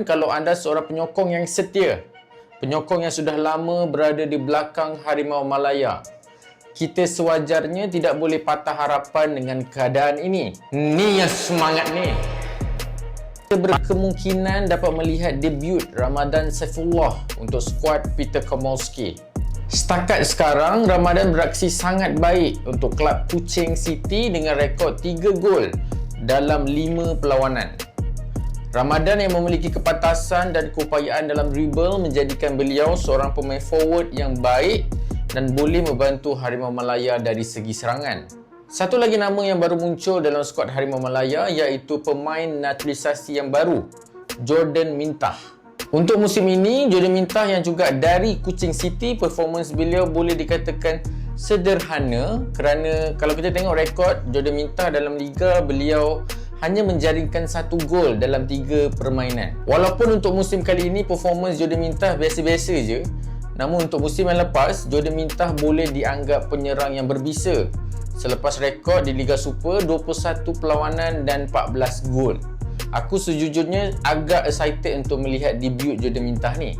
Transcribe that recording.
Kalau anda seorang penyokong yang setia, penyokong yang sudah lama berada di belakang Harimau Malaya, kita sewajarnya tidak boleh patah harapan dengan keadaan ini. Ni yang semangat ni. Kita berkemungkinan dapat melihat debut Ramadan Saifullah untuk skuad Peter Komolski. Setakat sekarang, Ramadan beraksi sangat baik untuk kelab Kuching City dengan rekod 3 gol dalam 5 perlawanan. Ramadan yang memiliki kepantasan dan keupayaan dalam dribble menjadikan beliau seorang pemain forward yang baik dan boleh membantu Harimau Malaya dari segi serangan. Satu lagi nama yang baru muncul dalam skuad Harimau Malaya iaitu pemain naturalisasi yang baru, Jordan Mintah. Untuk musim ini, Jordan Mintah yang juga dari Kuching City, performance beliau boleh dikatakan sederhana kerana kalau kita tengok rekod Jordan Mintah dalam liga, beliau hanya menjaringkan 1 gol dalam 3 permainan. Walaupun untuk musim kali ini performance Jordan Mintah biasa-biasa je, namun untuk musim yang lepas, Jordan Mintah boleh dianggap penyerang yang berbisa selepas rekod di Liga Super 21 perlawanan dan 14 gol. Aku sejujurnya agak excited untuk melihat debut Jordan Mintah ni.